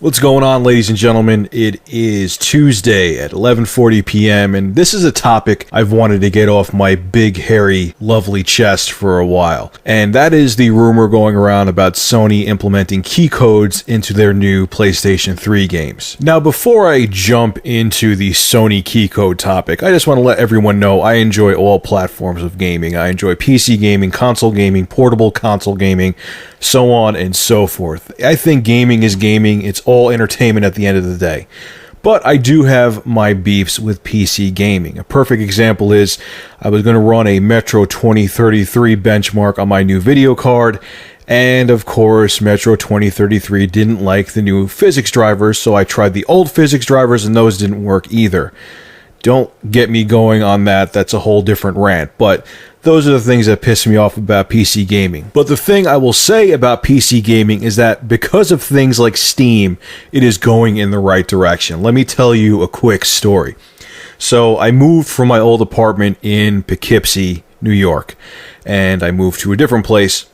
What's going on, ladies and gentlemen? It is Tuesday at 11:40 p.m. and this is a topic I've wanted to get off my big, hairy, lovely chest for a while. And that is the rumor going around about Sony implementing keycodes into their new PlayStation 3 games. Now, before I jump into the Sony keycode topic, I just want to let everyone know I enjoy all platforms of gaming. I enjoy PC gaming, console gaming, portable console gaming, so on and so forth. I think gaming is gaming. It's all entertainment at the end of the day. But I do have my beefs with PC gaming. A perfect example is I was going to run a Metro 2033 benchmark on my new video card, and of course Metro 2033 didn't like the new physics drivers, so I tried the old physics drivers and those didn't work either. Don't get me going on that, that's a whole different rant, but those are the things that piss me off about PC gaming. But the thing I will say about PC gaming is that because of things like Steam, it is going in the right direction. Let me tell you a quick story. So I moved from my old apartment in Poughkeepsie, New York, and I moved to a different place,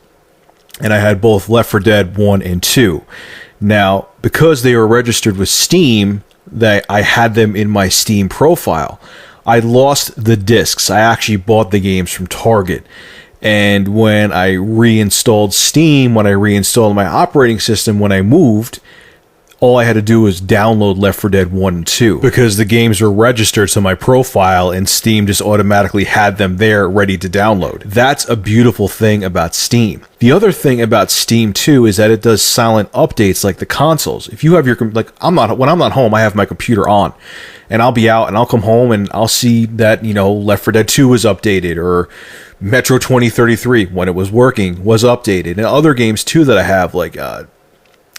and I had both Left 4 Dead 1 and 2. Now, because they were registered with Steam, that I had them in my Steam profile. I lost the discs. I actually bought the games from Target. And when I reinstalled Steam, when I reinstalled my operating system, when I moved, all I had to do was download Left 4 Dead 1 and 2 because the games were registered to my profile and Steam just automatically had them there ready to download. That's a beautiful thing about Steam. The other thing about Steam too is that it does silent updates like the consoles. If you have your, when I'm not home, I have my computer on and I'll be out and I'll come home and I'll see that, Left 4 Dead 2 was updated or Metro 2033 when it was working was updated, and other games too that I have like,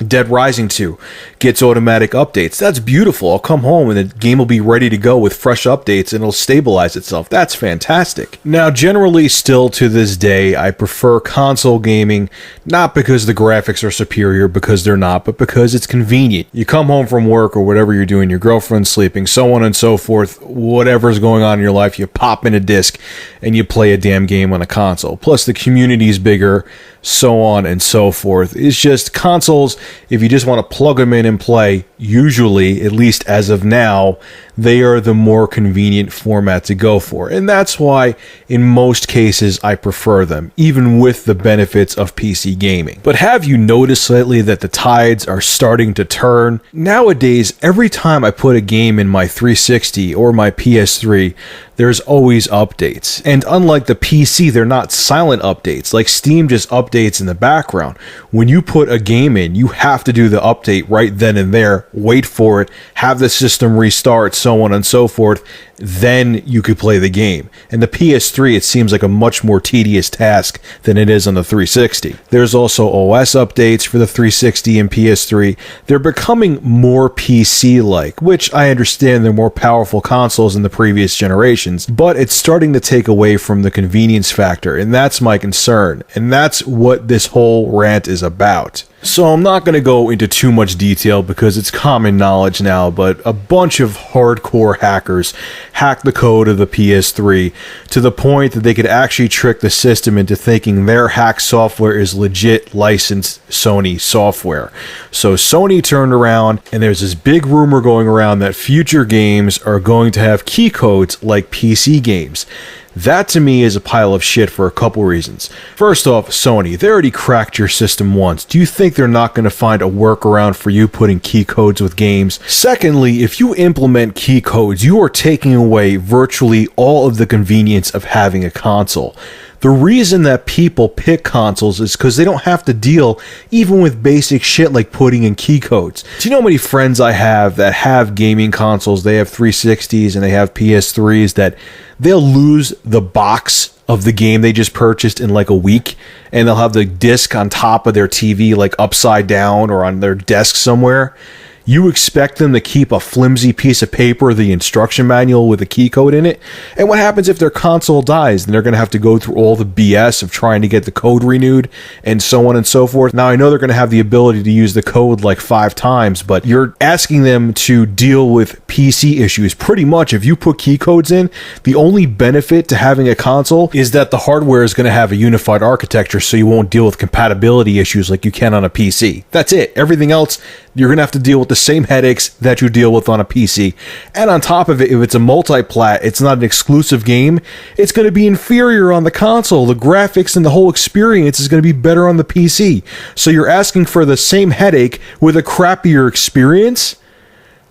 Dead Rising 2 gets automatic updates. That's beautiful. I'll come home and the game will be ready to go with fresh updates and it'll stabilize itself. That's fantastic. Now, generally, still to this day, I prefer console gaming, not because the graphics are superior, because they're not, but because it's convenient. You come home from work or whatever you're doing, your girlfriend's sleeping, so on and so forth, whatever's going on in your life, you pop in a disc and you play a damn game on a console. Plus, the community's bigger, so on and so forth. It's just consoles, if you just want to plug them in and play, usually, at least as of now, they are the more convenient format to go for. And that's why, in most cases, I prefer them, even with the benefits of PC gaming. But have you noticed lately that the tides are starting to turn? Nowadays, every time I put a game in my 360 or my PS3, there's always updates. And unlike the PC, they're not silent updates. Like Steam just updates in the background. When you put a game in, you have to do the update right then and there, wait for it, have the system restart, so on and so forth, then you could play the game. And the PS3, it seems like a much more tedious task than it is on the 360. There's also OS updates for the 360 and PS3. They're becoming more PC-like, which I understand they're more powerful consoles than the previous generations, but it's starting to take away from the convenience factor, and that's my concern, and that's what this whole rant is about. So I'm not going to go into too much detail because it's common knowledge now, but a bunch of hardcore hackers hacked the code of the PS3 to the point that they could actually trick the system into thinking their hacked software is legit licensed Sony software. So Sony turned around, and there's this big rumor going around that future games are going to have key codes like PC games. That to me is a pile of shit for a couple reasons. First off, Sony, they already cracked your system once. Do you think they're not going to find a workaround for you putting key codes with games? Secondly, if you implement key codes, you are taking away virtually all of the convenience of having a console. The reason that people pick consoles is because they don't have to deal even with basic shit like putting in key codes. Do you know how many friends I have that have gaming consoles? They have 360s and they have PS3s that they'll lose the box of the game they just purchased in like a week, and they'll have the disc on top of their TV like upside down or on their desk somewhere. You expect them to keep a flimsy piece of paper, the instruction manual with a key code in it? And what happens if their console dies? Then they're going to have to go through all the BS of trying to get the code renewed and so on and so forth. Now, I know they're going to have the ability to use the code like 5 times, but you're asking them to deal with PC issues. Pretty much, if you put key codes in, the only benefit to having a console is that the hardware is going to have a unified architecture, so you won't deal with compatibility issues like you can on a PC. That's it. Everything else, you're going to have to deal with the same headaches that you deal with on a PC. And on top of it, if it's a multi-plat, it's not an exclusive game, it's going to be inferior on the console. The graphics and the whole experience is going to be better on the PC. So you're asking for the same headache with a crappier experience?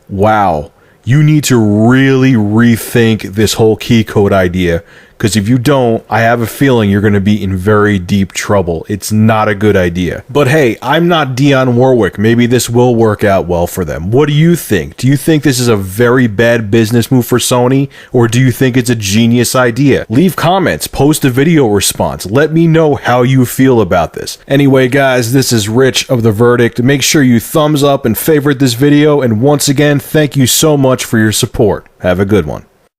Wow. You need to really rethink this whole key code idea, because if you don't, I have a feeling you're going to be in very deep trouble. It's not a good idea. But hey, I'm not Dionne Warwick. Maybe this will work out well for them. What do you think? Do you think this is a very bad business move for Sony, or do you think it's a genius idea? Leave comments, post a video response. Let me know how you feel about this. Anyway, guys, this is Rich of The Verdict. Make sure you thumbs up and favorite this video, and once again, thank you so much for your support. Have a good one.